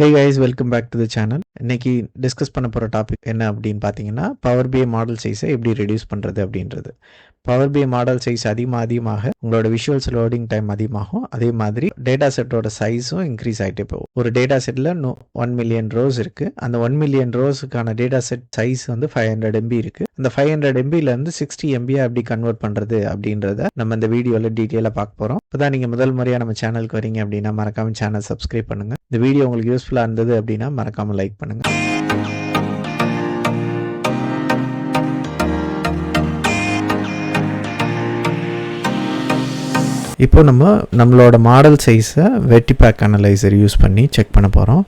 Hey guys, welcome back to the channel. இன்னைக்கு discuss பண்ண போகிற டாபிக் என்ன அப்படின்னு பார்த்தீங்கன்னா பவர் பிஐ மாடல் சைஸை எப்படி ரெடியூஸ் பண்ணுறது அப்படின்றது. பவர் பிஐ மாடல் சைஸ் அதிகமாக உங்களோட விஷுவல்ஸ் லோடிங் டைம் அதிகமாகும். அதே மாதிரி டேட்டா செட்டோட சைஸும் இன்க்ரீஸ் ஆகிட்டே போகும். ஒரு டேட்டா செட்டில் 1 மில்லியன் ரோஸ் இருக்குது. அந்த 1 மில்லியன் ரோஸுக்கான டேட்டா செட் சைஸ் வந்து 500 MB இருக்குது. அந்த 500 MBலேருந்து 60 MB எப்படி கன்வெர்ட் பண்ணுறது அப்படின்றத நம்ம இந்த வீடியோவில் டீட்டெயிலாக பார்க்க போகிறோம். இப்போ தான் நீங்கள் முதல் முறையாக நம்ம சேனலுக்கு வரீங்க அப்படின்னா மறக்காமல் சேனல் சப்ஸ்கிரைப் பண்ணுங்கள். இந்த வீடியோ உங்களுக்கு யூஸ்ஃபுல்லாக இருந்தது அப்படின்னா மறக்காமல் லைக் பண்ணுங்கள். இப்போ நம்மளோட மாடல் சைஸை வெர்டிபேக் அனலைசர் யூஸ் பண்ணி செக் பண்ண போகிறோம்.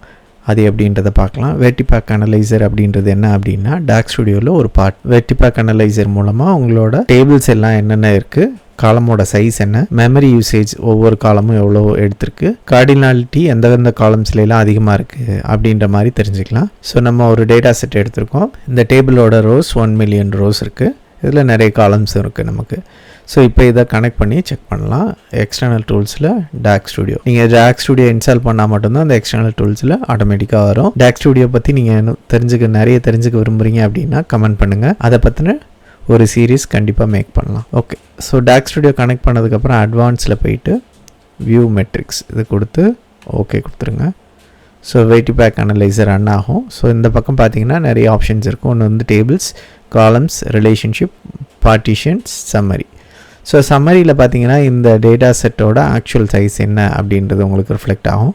அது எப்படின்றத பார்க்கலாம். வெர்டிபேக் அனலைசர் அப்படின்றது என்ன அப்படின்னா டாக் ஸ்டுடியோவில் ஒரு பார்ட். வெர்டிபேக் அனலைசர் மூலமாக உங்களோட டேபிள்ஸ் எல்லாம் என்னென்ன இருக்குது, காலமோட சைஸ் என்ன, மெமரி யூசேஜ் ஒவ்வொரு காலமும் எவ்வளோ எடுத்திருக்கு, கார்டினாலிட்டி எந்தெந்த காலம்ஸ்லாம் அதிகமாக இருக்குது அப்படின்ற மாதிரி தெரிஞ்சுக்கலாம். ஸோ நம்ம ஒரு டேட்டா செட் எடுத்திருக்கோம். இந்த டேபிளோட ரோஸ் 1 மில்லியன் ரோஸ் இருக்குது. இதில் நிறைய காலம்ஸ் இருக்குது நமக்கு. ஸோ இப்போ இதை கனெக்ட் பண்ணி செக் பண்ணலாம். எக்ஸ்டர்னல் டூல்ஸில் டாக் ஸ்டுடியோ, நீங்கள் டாக் ஸ்டுடியோ இன்ஸ்டால் பண்ணால் மட்டும்தான் அந்த எக்ஸ்டர்னல் டூல்ஸில் ஆட்டோமேட்டிக்காக வரும். டாக் ஸ்டுடியோ பற்றி நீங்கள் நிறைய தெரிஞ்சுக்க விரும்புகிறீங்க அப்படின்னா கமெண்ட் பண்ணுங்கள். அதை பற்றின ஒரு சீரீஸ் கண்டிப்பாக மேக் பண்ணலாம். Okay, so DAX studio connect பண்ணதுக்கப்புறம் அட்வான்ஸில் போயிட்டு வியூ மெட்ரிக்ஸ் இது கொடுத்து ஓகே கொடுத்துருங்க. ஸோ வெர்டிபேக் அனலைசர் ரன் ஆகும். ஸோ இந்த பக்கம் பார்த்தீங்கன்னா நிறைய ஆப்ஷன்ஸ் இருக்கும். ஒன்று வந்து tables, columns, relationship, partitions, summary. So சம்மரியில் பார்த்தீங்கன்னா இந்த டேட்டா செட்டோட ஆக்சுவல் சைஸ் என்ன அப்படின்றது உங்களுக்கு ரிஃப்ளெக்ட் ஆகும்.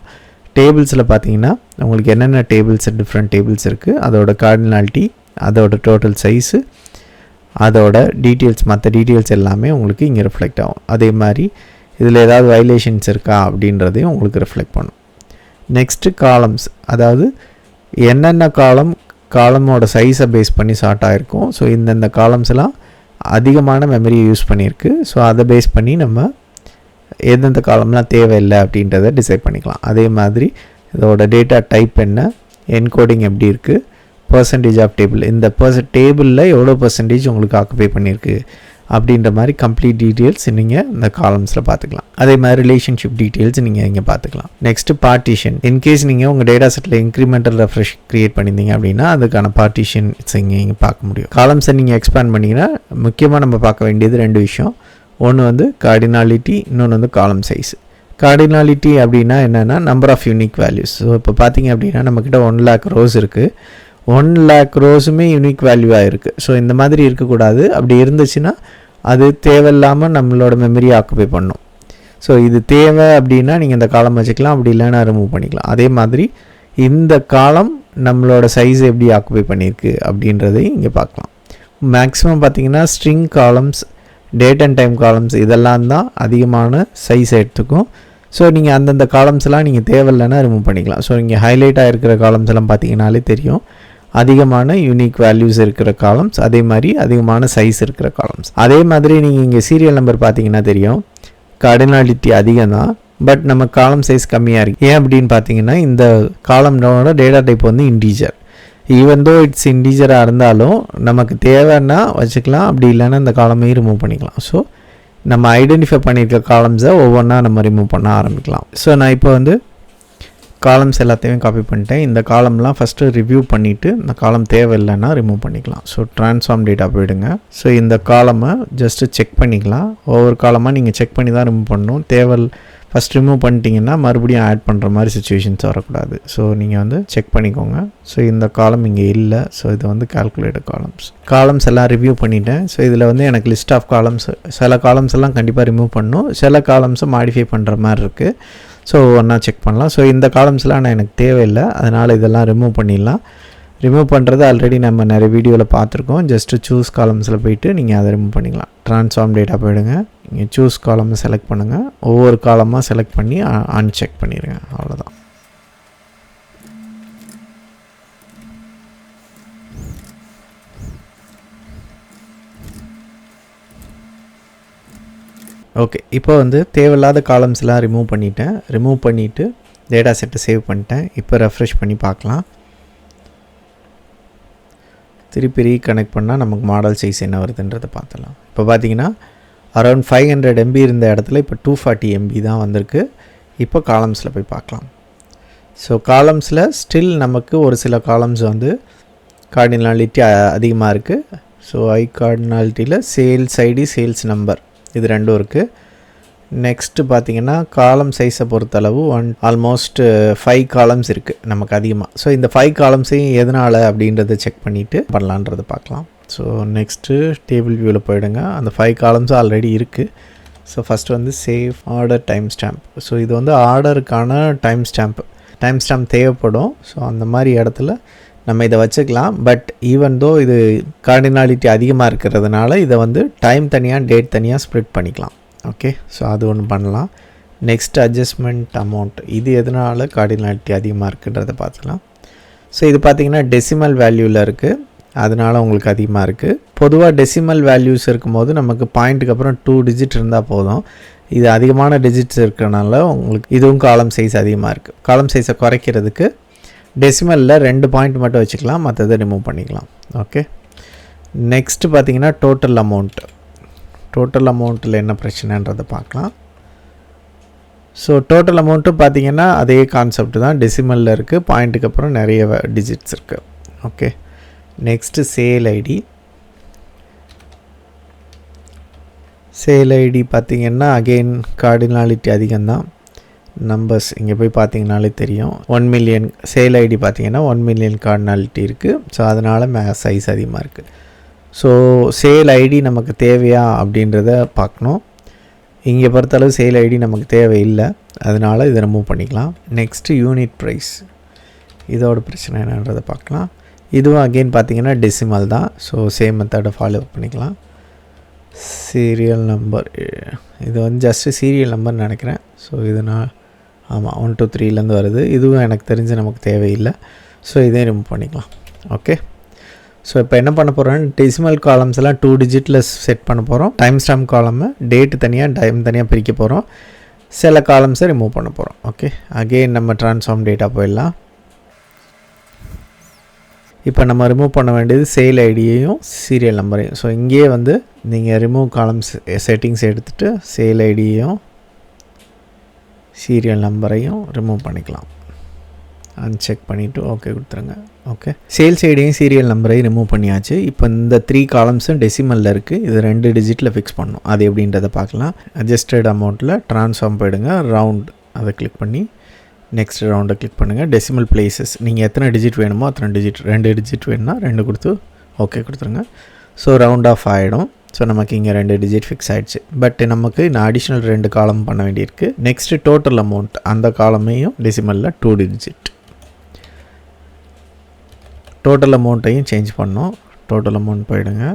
டேபிள்ஸில் பார்த்தீங்கன்னா உங்களுக்கு என்னென்ன டேபிள்ஸ், டிஃப்ரெண்ட் டேபிள்ஸ் இருக்குது, அதோட கார்டினாலிட்டி, அதோட டோட்டல் சைஸு, அதோட டீட்டெயில்ஸ், மற்ற டீட்டெயில்ஸ் எல்லாமே உங்களுக்கு இங்கே ரிஃப்ளெக்ட் ஆகும். அதே மாதிரி இதில் ஏதாவது வைலேஷன்ஸ் இருக்கா அப்படின்றதையும் உங்களுக்கு ரிஃப்ளெக்ட் பண்ணும். நெக்ஸ்ட்டு காலம்ஸ், அதாவது என்னென்ன காலமோட சைஸை பேஸ் பண்ணி ஷார்ட் ஆகிருக்கும். ஸோ இந்தந்த காலம்ஸ்லாம் அதிகமான மெமரியை யூஸ் பண்ணியிருக்கு. ஸோ அதை பேஸ் பண்ணி நம்ம எந்தெந்த காலம்லாம் தேவையில்லை அப்படின்றத டிசைட் பண்ணிக்கலாம். அதே மாதிரி இதோட டேட்டா டைப் என்ன, என்கோடிங் எப்படி இருக்குது, பர்சன்டேஜ் ஆஃப் டேபிள், இந்த டேபிளில் எவ்வளோ பர்சன்டேஜ் உங்களுக்கு ஆக்குபை பண்ணியிருக்கு அப்படின்ற மாதிரி கம்ப்ளீட் டீட்டெயில்ஸ் நீங்கள் இந்த காலம்ஸில் பார்த்துக்கலாம். அதே மாதிரி ரிலேஷன்ஷிப் டீட்டெயில்ஸ் நீங்கள் இங்கே பார்த்துக்கலாம். நெக்ஸ்ட்டு பார்ட்டிஷன், இன்கேஸ் நீங்கள் உங்கள் data settle incremental refresh create பண்ணியிருந்தீங்க அப்படின்னா அதுக்கான பார்ட்டிஷன்ஸ் இங்கே பார்க்க முடியும். காலம்ஸை நீங்கள் எக்ஸ்பேண்ட் பண்ணிங்கன்னா முக்கியமாக நம்ம பார்க்க வேண்டியது 2 விஷயம். ஒன்று வந்து கார்டினாலிட்டி, இன்னொன்று வந்து காலம் சைஸ். கார்டினாலிட்டி அப்படின்னா என்னென்னா number of unique values. So இப்போ பார்த்தீங்க அப்படின்னா நம்மக்கிட்ட 1 lakh ரோஸ் இருக்குது. 1 lakh ரோஸுமே யூனிக் வேல்யூவாக இருக்குது. ஸோ இந்த மாதிரி இருக்கக்கூடாது. அப்படி இருந்துச்சுன்னா அது தேவையில்லாமல் நம்மளோட மெமரியை ஆக்குபை பண்ணும். ஸோ இது தேவை அப்படின்னா நீங்கள் இந்த காலம் வச்சுக்கலாம், அப்படி இல்லைன்னா ரிமூவ் பண்ணிக்கலாம். அதே மாதிரி இந்த காலம் நம்மளோட சைஸ் எப்படி ஆக்குபை பண்ணியிருக்கு அப்படின்றதையும் இங்கே பார்க்கலாம். மேக்ஸிமம் பார்த்தீங்கன்னா string columns, date and time columns இதெல்லாம் தான் அதிகமான சைஸ் எடுத்துக்கும். ஸோ நீங்கள் அந்தந்த காலம்ஸ்லாம் நீங்கள் தேவையில்லைன்னா ரிமூவ் பண்ணிக்கலாம். ஸோ இங்கே ஹைலைட்டாக இருக்கிற காலம்ஸ் எல்லாம் பார்த்தீங்கன்னாலே தெரியும் அதிகமான யூனிக் வேல்யூஸ் இருக்கிற காலம்ஸ், அதே மாதிரி அதிகமான சைஸ் இருக்கிற காலம்ஸ். அதே மாதிரி நீங்கள் இங்கே சீரியல் நம்பர் பார்த்தீங்கன்னா தெரியும் கார்டினாலிட்டி அதிகம் தான், பட் நம்ம காலம் சைஸ் கம்மியாக இருக்குது. ஏன் அப்படின்னு பார்த்தீங்கன்னா இந்த காலம்னோட டேட்டா டைப் வந்து இன்டீஜர். ஈவன் தோ இட்ஸ் இன்டீஜராக இருந்தாலும் நமக்கு தேவைன்னா வச்சுக்கலாம், அப்படி இல்லைன்னா இந்த காலமே ரிமூவ் பண்ணிக்கலாம். ஸோ நம்ம ஐடென்டிஃபை பண்ணியிருக்க காலம்ஸை ஒவ்வொன்றா நம்ம ரிமூவ் பண்ண ஆரம்பிக்கலாம். ஸோ நான் இப்போ வந்து காலம்ஸ் எல்லாத்தையுமே காப்பி பண்ணிட்டேன். இந்த காலம்லாம் ஃபஸ்ட்டு ரிவ்யூ பண்ணிவிட்டு இந்த காலம் தேவையில்லைன்னா ரிமூவ் பண்ணிக்கலாம். ஸோ ட்ரான்ஸ்ஃபார்ம் டேட்டா போயிடுங்க. ஸோ இந்த காலமை ஜஸ்ட்டு செக் பண்ணிக்கலாம். ஒவ்வொரு காலமாக நீங்கள் செக் பண்ணி தான் ரிமூவ் பண்ணணும். ஃபஸ்ட் ரிமூவ் பண்ணிட்டீங்கன்னா மறுபடியும் ஆட் பண்ணுற மாதிரி சுச்சுவேஷன்ஸ் வரக்கூடாது. ஸோ நீங்கள் வந்து செக் பண்ணிக்கோங்க. ஸோ இந்த காலம் இங்கே இல்லை. ஸோ இது வந்து கால்குலேட்டட் காலம்ஸ் எல்லாம் ரிவ்யூ பண்ணிட்டேன். ஸோ இதில் வந்து எனக்கு லிஸ்ட் ஆஃப் காலம்ஸ், சில காலம்ஸ் எல்லாம் கண்டிப்பாக ரிமூவ் பண்ணணும், சில காலம்ஸை மாடிஃபை பண்ணுற மாதிரி இருக்குது. ஸோ ஒன்றா செக் பண்ணலாம். ஸோ இந்த காலம்ஸ்லாம் எனக்கு தேவையில்லை, அதனால் இதெல்லாம் ரிமூவ் பண்ணிடலாம். ரிமூவ் பண்ணுறது ஆல்ரெடி நம்ம நிறைய வீடியோவில் பார்த்துருக்கோம். ஜஸ்ட்டு சூஸ் காலம்ஸில் போய்ட்டு நீங்கள் அதை ரிமூவ் பண்ணிக்கலாம். ட்ரான்ஸ்ஃபார்ம் டேட்டா போயிடுங்க. நீங்கள் சூஸ் காலமை செலக்ட் பண்ணுங்கள். ஒவ்வொரு காலமாக செலக்ட் பண்ணி அன்செக் பண்ணிடுங்க. அவ்வளோதான். ஓகே, இப்போ வந்து தேவையில்லாத காலம்ஸ்லாம் ரிமூவ் பண்ணிட்டேன். ரிமூவ் பண்ணிவிட்டு டேட்டா செட்டை சேவ் பண்ணிட்டேன். இப்போ ரெஃப்ரெஷ் பண்ணி பார்க்கலாம். திருப்பி ரீகனெக்ட் பண்ணால் நமக்கு மாடல் சைஸ் என்ன வருதுன்றதை பார்த்துலாம். இப்போ பார்த்தீங்கன்னா அரௌண்ட் 500 MB இருந்த இடத்துல இப்போ 240 MB தான் வந்திருக்கு. இப்போ காலம்ஸில் போய் பார்க்கலாம். ஸோ காலம்ஸில் ஸ்டில் நமக்கு ஒரு சில காலம்ஸ் வந்து கார்டினாலிட்டி அதிகமாக இருக்குது. ஸோ ஐ கார்டினாலிட்டியில் சேல்ஸ் ஐடி, சேல்ஸ் நம்பர் இது ரெண்டும் இருக்குது. நெக்ஸ்ட்டு பார்த்திங்கன்னா காலம் சைஸை பொறுத்தளவு ஆல்மோஸ்ட் 5 காலம்ஸ் இருக்குது நமக்கு அதிகமாக. ஸோ இந்த 5 காலம்ஸையும் எதனால் அப்படின்றத செக் பண்ணிவிட்டு பண்ணலான்றதை பார்க்கலாம். ஸோ நெக்ஸ்ட்டு டேபிள் வியூவில் போயிடுங்க. அந்த 5 காலம்ஸும் ஆல்ரெடி இருக்குது. ஸோ ஃபஸ்ட்டு வந்து save order time stamp. So இது வந்து ஆர்டருக்கான டைம் ஸ்டாம்ப் தேவைப்படும். ஸோ அந்த மாதிரி இடத்துல நம்ம இதை வச்சுக்கலாம். பட் ஈவன் தோ இது கார்டினாலிட்டி அதிகமாக இருக்கிறதுனால இதை வந்து டைம் தனியாக டேட் தனியாக ஸ்ப்ளிட் பண்ணிக்கலாம். ஓகே, ஸோ அது ஒன்று பண்ணலாம். நெக்ஸ்ட் அட்ஜஸ்ட்மெண்ட் அமௌண்ட், இது எதனால் கார்டினாலிட்டி அதிகமாக இருக்குன்றதை பார்த்துக்கலாம். ஸோ இது பார்த்திங்கன்னா டெசிமல் வேல்யூவில் இருக்குது, அதனால் உங்களுக்கு அதிகமாக இருக்குது. பொதுவாக டெசிமல் வேல்யூஸ் இருக்கும்போது நமக்கு பாயிண்ட்டுக்கு அப்புறம் 2 டிஜிட் இருந்தால் போதும். இது அதிகமான டிஜிட்ஸ் இருக்கிறனால உங்களுக்கு இதுவும் காலம் சைஸ் அதிகமாக இருக்குது. காலம் சைஸை குறைக்கிறதுக்கு டெசிமலில் 2 பாயிண்ட் மட்டும் வச்சுக்கலாம், மற்றதை ரிமூவ் பண்ணிக்கலாம். ஓகே, நெக்ஸ்ட்டு பார்த்திங்கன்னா டோட்டல் அமௌண்ட்டில் என்ன பிரச்சனைன்றதை பார்க்கலாம். ஸோ டோட்டல் அமௌண்ட்டும் பார்த்திங்கன்னா அதே கான்செப்ட் தான், டெசிமலில் இருக்குது, பாயிண்ட்டுக்கு அப்புறம் நிறைய டிஜிட்ஸ் இருக்குது. ஓகே, நெக்ஸ்ட்டு சேல் ஐடி பார்த்திங்கன்னா அகெயின் கார்டினாலிட்டி அதிகம்தான். நம்பர்ஸ் இங்கே போய் பார்த்திங்கனாலே தெரியும். 1 மில்லியன் சேல் ஐடி பார்த்திங்கன்னா 1 மில்லியன் கார்டினாலிட்டி இருக்குது. ஸோ அதனால் சைஸ் அதிகமாக இருக்குது. ஸோ சேல் ஐடி நமக்கு தேவையா அப்படின்றத பார்க்கணும். இங்கே பொறுத்தளவு சேல் ஐடி நமக்கு தேவையில்லை, அதனால் இதை ரிமூவ் பண்ணிக்கலாம். நெக்ஸ்ட்டு யூனிட் ப்ரைஸ், இதோட பிரச்சனை என்னன்றதை பார்க்கலாம். இதுவும் அகெயின் பார்த்திங்கன்னா டெசிமல் தான். ஸோ சேம் மெத்தடை ஃபாலோ பண்ணிக்கலாம். சீரியல் நம்பர், இது வந்து ஜஸ்ட்டு சீரியல் நம்பர்னு நினைக்கிறேன். ஸோ இது நான் ஆமாம் 1 2 3லேருந்து வருது. இதுவும் எனக்கு தெரிஞ்சு நமக்கு தேவையில்லை. ஸோ இதையும் ரிமூவ் பண்ணிக்கலாம். ஓகே, ஸோ இப்போ என்ன பண்ண போகிறோன்னா டெசிமல் காலம்ஸ் எல்லாம் 2 டிஜிட்டில் செட் பண்ண போகிறோம். டைம் ஸ்டாம்ப் காலமை டேட்டு தனியாக டைம் தனியாக பிரிக்க போகிறோம். சில காலம்ஸை ரிமூவ் பண்ண போகிறோம். ஓகே, அகெயின் நம்ம ட்ரான்ஸ்ஃபார்ம் டேட்டா போயிடலாம். இப்போ நம்ம ரிமூவ் பண்ண வேண்டியது சேல் ஐடியையும் சீரியல் நம்பரையும். ஸோ இங்கேயே வந்து நீங்கள் ரிமூவ் காலம்ஸ் செட்டிங்ஸ் எடுத்துகிட்டு சேல் ஐடியையும் சீரியல் நம்பரையும் ரிமூவ் பண்ணிக்கலாம். அன்செக் பண்ணிவிட்டு ஓகே கொடுத்துருங்க. ஓகே, சேல்ஸ் ஐடியும் சீரியல் நம்பரையும் ரிமூவ் பண்ணியாச்சு. இப்போ இந்த 3 காலம்ஸும் டெசிமலில் இருக்குது. இது 2 டிஜிட்டில் ஃபிக்ஸ் பண்ணணும். அது எப்படின்றத பார்க்கலாம். அட்ஜஸ்டட் அமௌண்ட்டில் ட்ரான்ஸ்ஃபார்ம் போயிடுங்க, ரவுண்ட் அதை கிளிக் பண்ணி நெக்ஸ்ட் ரவுண்டை கிளிக் பண்ணுங்கள். டெசிமல் பிளேசஸ் நீங்கள் எத்தனை டிஜிட் வேணுமோ அத்தனை டிஜிட், 2 டிஜிட் வேணும்னா 2 கொடுத்து ஓகே கொடுத்துருங்க. ஸோ ரவுண்ட் ஆஃப் ஆகிடும். ஸோ நமக்கு இங்கே 2 டிஜிட் ஃபிக்ஸ் ஆகிடுச்சு. பட் நமக்கு இன்னும் அடிஷ்னல் 2 காலம் பண்ண வேண்டியிருக்கு. நெக்ஸ்ட்டு டோட்டல் அமௌண்ட், அந்த காலமையும் டெசிமலில் 2 டிஜிட். டோட்டல் அமௌண்ட்டையும் சேஞ்ச் பண்ணோம். டோட்டல் அமௌண்ட் போயிடுங்க,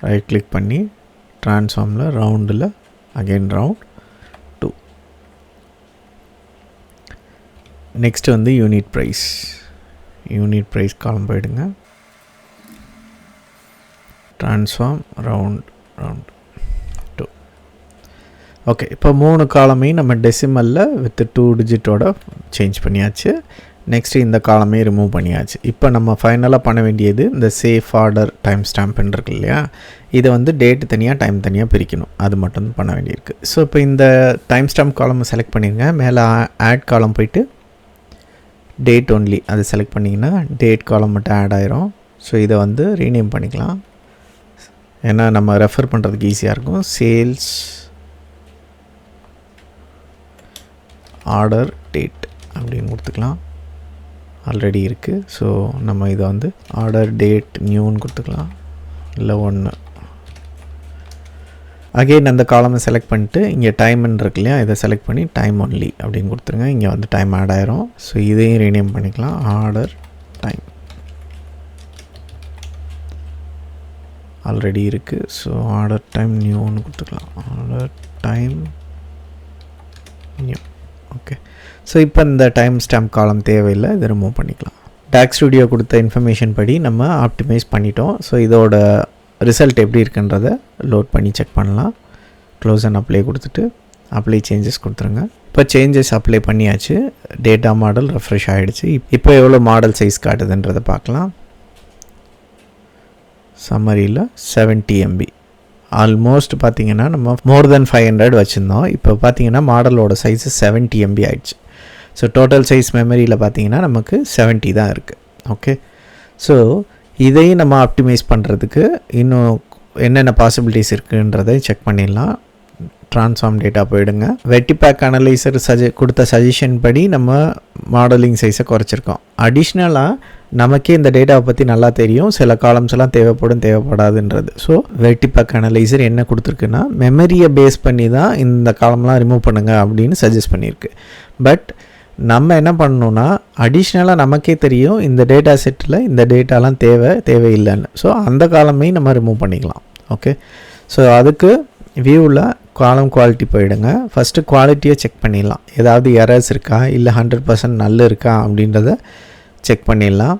ரைட் கிளிக் பண்ணி ட்ரான்ஸ்ஃபார்மில் ரவுண்டில் அகெயின் ரவுண்ட் 2. நெக்ஸ்ட்டு வந்து யூனிட் ப்ரைஸ் காலம் போயிடுங்க, ட்ரான்ஸ்ஃபார்ம் ரவுண்ட் 2. ஓகே, இப்போ 3 காலமையும் நம்ம டெசிமலில் வித் 2 டிஜிட்டோட சேஞ்ச் பண்ணியாச்சு. நெக்ஸ்ட்டு இந்த காலமே ரிமூவ் பண்ணியாச்சு. இப்போ நம்ம ஃபைனலாக பண்ண வேண்டியது இந்த சேஃப் ஆர்டர் டைம் ஸ்டாம்ப்னு இருக்கு இல்லையா, இதை வந்து டேட்டு தனியாக டைம் தனியாக பிரிக்கணும். அது மட்டும் பண்ண வேண்டியிருக்கு. ஸோ இப்போ இந்த டைம் ஸ்டாம்ப் காலம் செலக்ட் பண்ணிடுங்க. மேலே ஆட் காலம் போயிட்டு டேட் ஒன்லி அதை செலக்ட் பண்ணிங்கன்னா டேட் காலம் மட்டும் ஆட் ஆயிரும். ஸோ இதை வந்து ரீநேம் பண்ணிக்கலாம், ஏன்னா நம்ம ரெஃபர் பண்ணுறதுக்கு ஈஸியாக இருக்கும். சேல்ஸ் ஆர்டர் டேட் அப்படின்னு கொடுத்துக்கலாம். ஆல்ரெடி இருக்குது. ஸோ நம்ம இதை வந்து ஆர்டர் டேட் நியூன்னு கொடுத்துக்கலாம், இல்லை 1. அகெயின் அந்த காலமை செலக்ட் பண்ணிட்டு இங்கே டைம்னு இருக்கு இல்லையா, இதை செலக்ட் பண்ணி டைம் ஒன்லி அப்படின்னு கொடுத்துருங்க. இங்கே வந்து டைம் ஆட் ஆயிரும். ஸோ இதையும் ரீநேம் பண்ணிக்கலாம், ஆர்டர் டைம் ஆல்ரெடி இருக்குது. ஸோ ஆர்டர் டைம் நியூன்னு கொடுத்துக்கலாம், order time new. Okay, so இப்போ இந்த டைம் ஸ்டாம்ப் காலம் தேவையில்லை, இதை ரிமூவ் பண்ணிக்கலாம். டாக்ஸ் ஸ்டுடியோ கொடுத்த இன்ஃபர்மேஷன் படி நம்ம ஆப்டிமைஸ் பண்ணிட்டோம். ஸோ இதோட ரிசல்ட் எப்படி இருக்குன்றதை லோட் பண்ணி செக் பண்ணலாம். க்ளோஸ் அண்ட் அப்ளை கொடுத்துட்டு அப்ளை சேஞ்சஸ் கொடுத்துருங்க. இப்போ சேஞ்சஸ் அப்ளை பண்ணியாச்சு. டேட்டா மாடல் ரெஃப்ரெஷ் ஆகிடுச்சு. இப்போ எவ்வளோ மாடல் சைஸ் காட்டுதுன்றதை பார்க்கலாம். சம்மரியில் 70 MB. ஆல்மோஸ்ட் பார்த்திங்கன்னா நம்ம மோர் தென் 500 வச்சுருந்தோம். இப்போ பார்த்திங்கன்னா மாடலோட சைஸு 70 MB ஆயிடுச்சு. ஸோ டோட்டல் சைஸ் மெமரியில் பார்த்தீங்கன்னா நமக்கு 70 தான் இருக்குது. ஓகே, ஸோ இதையும் நம்ம ஆப்டிமைஸ் பண்ணுறதுக்கு இன்னும் என்னென்ன பாசிபிலிட்டிஸ் இருக்குன்றதை செக் பண்ணிடலாம். ட்ரான்ஸ்ஃபார்ம் டேட்டா போயிடுங்க. வெட்டிபேக் அனலைசர் கொடுத்த சஜஷன் படி நம்ம மாடலிங் சைஸை குறைச்சிருக்கோம். அடிஷ்னலாக நமக்கே இந்த டேட்டாவை பற்றி நல்லா தெரியும், சில காலம்ஸ் எல்லாம் தேவைப்படாதுன்றது. ஸோ வெட்டிபேக் அனலைசர் என்ன கொடுத்துருக்குன்னா மெமரியை பேஸ் பண்ணி தான் இந்த காலம்லாம் ரிமூவ் பண்ணுங்க அப்படின்னு சஜஸ்ட் பண்ணியிருக்கு. பட் நம்ம என்ன பண்ணணும்னா அடிஷ்னலாக நமக்கே தெரியும் இந்த டேட்டா செட்டில் இந்த டேட்டாலாம் தேவையில்லைன்னு. ஸோ அந்த காலமையும் நம்ம ரிமூவ் பண்ணிக்கலாம். ஓகே, ஸோ அதுக்கு வியூவில் காலம் குவாலிட்டி போயிடுங்க. ஃபஸ்ட்டு குவாலிட்டியை செக் பண்ணிடலாம், ஏதாவது எரர்ஸ் இருக்கா இல்லை 100% நல்ல இருக்கா அப்படின்றத செக் பண்ணிடலாம்.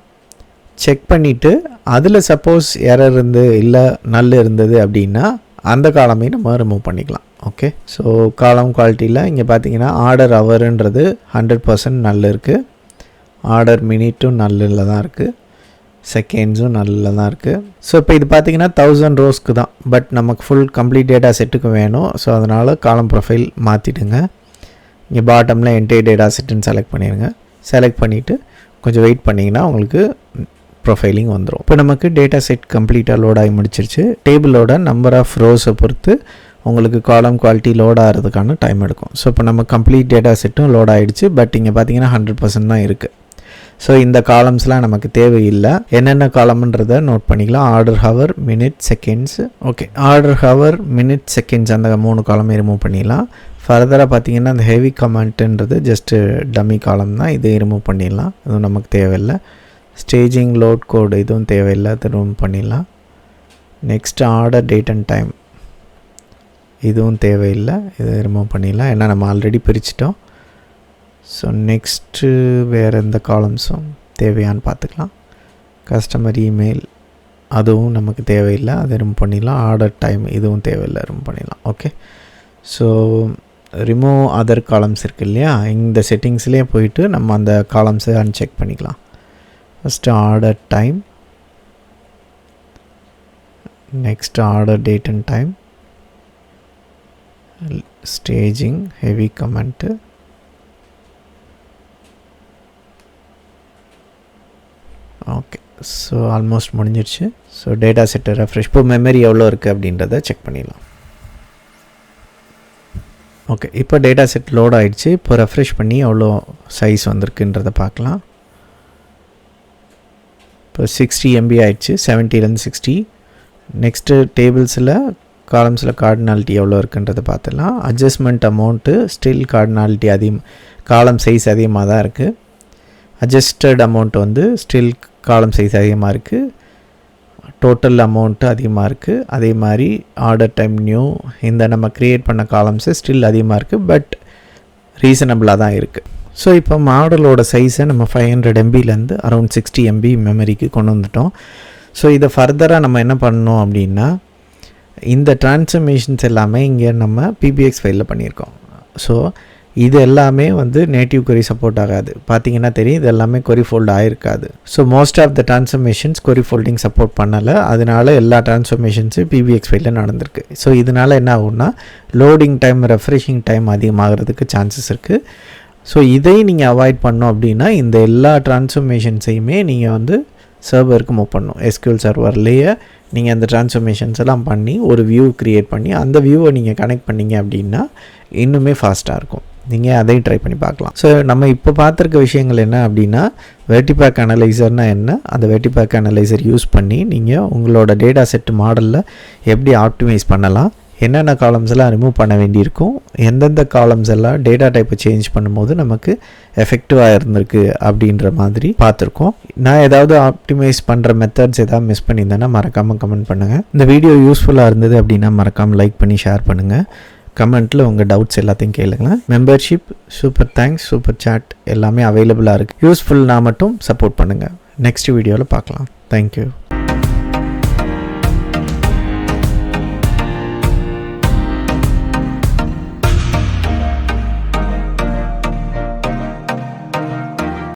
செக் பண்ணிவிட்டு அதில் சப்போஸ் எரர் இல்லை நல்ல இருந்தது அப்படின்னா அந்த காலமையும் நம்ம ரிமூவ் பண்ணிக்கலாம். ஓகே, ஸோ காலம் குவாலிட்டியில் இங்கே பார்த்தீங்கன்னா ஆர்டர் ஹவருன்றது 100% நல்ல இருக்குது, ஆர்டர் மினிட்டும் நல்ல தான் இருக்குது, செகண்ட்ஸும் நல்ல தான் இருக்குது. ஸோ இப்போ இது பார்த்திங்கன்னா 1000 ரோஸ்க்கு தான், பட் நமக்கு ஃபுல் கம்ப்ளீட் டேட்டா செட்டுக்கு வேணும். ஸோ அதனால் காலம் ப்ரொஃபைல் மாற்றிடுங்க. இங்கே பாட்டமில் என்டையர் டேட்டா செட்டுன்னு செலக்ட் பண்ணிடுங்க. செலக்ட் பண்ணிவிட்டு கொஞ்சம் வெயிட் பண்ணிங்கன்னா உங்களுக்கு ப்ரொஃபைலிங் வந்துடும். இப்போ நமக்கு டேட்டா செட் கம்ப்ளீட்டாக லோட் ஆகி முடிச்சிருச்சு. டேபிளோட நம்பர் ஆஃப் ரோஸை பொறுத்து உங்களுக்கு காலம் குவாலிட்டி லோட் ஆகிறதுக்கான டைம் எடுக்கும். ஸோ இப்போ நம்ம கம்ப்ளீட் டேட்டா செட்டும் லோட் ஆகிடுச்சு. பட் இங்கே பார்த்தீங்கன்னா 100% தான் இருக்குது. ஸோ இந்த காலம்ஸ்லாம் நமக்கு தேவையில்லை. என்னென்ன காலம்ன்றதை நோட் பண்ணிக்கலாம். Order hour, minute, seconds. Okay, order hour, minute, seconds அந்த 3 காலமே ரிமூவ் பண்ணிடலாம். ஃபர்தராக பார்த்தீங்கன்னா அந்த ஹெவி கமெண்ட்டுன்றது ஜஸ்ட்டு டம்மி காலம் தான், இதையும் ரிமூவ் பண்ணிடலாம், இதுவும் நமக்கு தேவையில்லை. ஸ்டேஜிங், லோட் கோடு இதுவும் தேவையில்லை, அதை ரிமூவ் பண்ணிடலாம். Next order date and time இதுவும் தேவையில்லை, இதை ரிமூவ் பண்ணிடலாம், ஏன்னா நம்ம ஆல்ரெடி பிரிச்சிட்டோம். ஸோ நெக்ஸ்ட்டு வேறு எந்த காலம்ஸும் தேவையான்னு பார்த்துக்கலாம். கஸ்டமர் இமெயில் அதுவும் நமக்கு தேவையில்லை, அதை ரிமூவ் பண்ணிடலாம். ஆர்டர் டைம் இதுவும் தேவையில்லை, ரிமூவ் பண்ணிடலாம். Okay, so remove other columns இருக்குது இல்லையா, இந்த செட்டிங்ஸ்லேயே போயிட்டு நம்ம அந்த காலம்ஸை அன்செக் பண்ணிக்கலாம். First order time, next order date and time, staging, heavy comment, okay. So almost முடிஞ்சிருச்சு. ஸோ டேட்டா செட்டை ரெஃப்ரெஷ், இப்போ மெமரி எவ்வளோ இருக்குது அப்படின்றத செக் பண்ணிடலாம். ஓகே, இப்போ டேட்டா செட் லோட் ஆகிடுச்சு. இப்போ ரெஃப்ரெஷ் பண்ணி எவ்வளோ சைஸ் வந்திருக்குன்றதை பார்க்கலாம். இப்போ 60 MB ஆகிடுச்சு, 70லேருந்து 60. நெக்ஸ்ட்டு டேபிள்ஸில் காலம்ஸில் கார்டினாலிட்டி எவ்வளோ இருக்குன்றதை பார்த்துடலாம். அட்ஜஸ்ட்மெண்ட் அமௌண்ட்டு ஸ்டில் கார்டினாலிட்டி காலம் சைஸ் அதிகமாக தான் இருக்குது. அட்ஜஸ்டட் அமௌண்ட் வந்து ஸ்டில் காலம் சைஸ் அதிகமாக இருக்குது. டோட்டல் அமௌண்ட்டு அதிகமாக இருக்குது. அதே மாதிரி ஆர்டர் டைம் நியூ இந்த நம்ம க்ரியேட் பண்ண காலம்ஸு ஸ்டில் அதிகமாக இருக்குது, பட் ரீசனபிளாக தான் இருக்குது. ஸோ இப்போ மாடலோட சைஸை நம்ம 500 MBலேருந்து அரௌண்ட் 60 MB மெமரிக்கு கொண்டு வந்துட்டோம். ஸோ இதை ஃபர்தராக நம்ம என்ன பண்ணணும் அப்படின்னா இந்த ட்ரான்ஸ்ஃபர்மேஷன்ஸ் எல்லாமே இங்கே நம்ம PBX ஃபைலில் பண்ணியிருக்கோம். ஸோ இது எல்லாமே வந்து நேட்டிவ் கொரி சப்போர்ட் ஆகாது. பார்த்தீங்கன்னா தெரியும், இது எல்லாமே கொரி ஃபோல்ட் ஆகிருக்காது. So most of the transformations query folding support பண்ணலை. அதனால எல்லா ட்ரான்ஸ்ஃபர்மேஷன்ஸும் PBX ஃபைலில் நடந்திருக்கு. ஸோ இதனால் என்ன ஆகும்னா லோடிங் டைம், ரெஃப்ரெஷிங் டைம் அதிகமாகிறதுக்கு சான்சஸ் இருக்குது. ஸோ இதையும் நீங்கள் அவாய்ட் பண்ணோம் அப்படின்னா இந்த எல்லா ட்ரான்ஸ்ஃபர்மேஷன்ஸையுமே நீங்கள் வந்து சர்வருக்கு மூவ் பண்ணணும். SQL சர்வர்லேயே நீங்கள் அந்த ட்ரான்ஸ்ஃபர்மேஷன்ஸ் எல்லாம் பண்ணி ஒரு வியூ க்ரியேட் பண்ணி அந்த வியூவை நீங்கள் கனெக்ட் பண்ணிங்க அப்படின்னா இன்னுமே ஃபாஸ்ட்டாக இருக்கும். நீங்கள் அதையும் ட்ரை பண்ணி பார்க்கலாம். ஸோ நம்ம இப்போ பார்த்துருக்க விஷயங்கள் என்ன அப்படின்னா வெட்டிபேக் அனலைசர்னால் என்ன, அந்த வெட்டிபேக் அனலைசர் யூஸ் பண்ணி நீங்கள் உங்களோட டேட்டா செட் மாடலில் எப்படி ஆப்டிமைஸ் பண்ணலாம், என்னென்ன காலம்ஸ் எல்லாம் ரிமூவ் பண்ண வேண்டியிருக்கும், எந்தெந்த காலம்ஸ் எல்லாம் டேட்டா டைப்பை சேஞ்ச் பண்ணும்போது நமக்கு எஃபெக்டிவாக இருந்திருக்கு அப்படின்ற மாதிரி பார்த்துருக்கோம். நான் ஏதாவது ஆப்டிமைஸ் பண்ணுற மெத்தட்ஸ் ஏதாவது மிஸ் பண்ணியிருந்தேன்னா மறக்காமல் கமெண்ட் பண்ணுங்கள். இந்த வீடியோ யூஸ்ஃபுல்லாக இருந்தது அப்படின்னா மறக்காமல் லைக் பண்ணி ஷேர் பண்ணுங்கள். கமெண்ட்டில் உங்கள் டவுட்ஸ் எல்லாத்தையும் கேளுங்க. Membership, super thanks, super chat எல்லாமே அவைலபிளாக இருக்குது. யூஸ்ஃபுல்னால் மட்டும் சப்போர்ட் பண்ணுங்கள். நெக்ஸ்ட் வீடியோவில் பார்க்கலாம். தேங்க்யூ.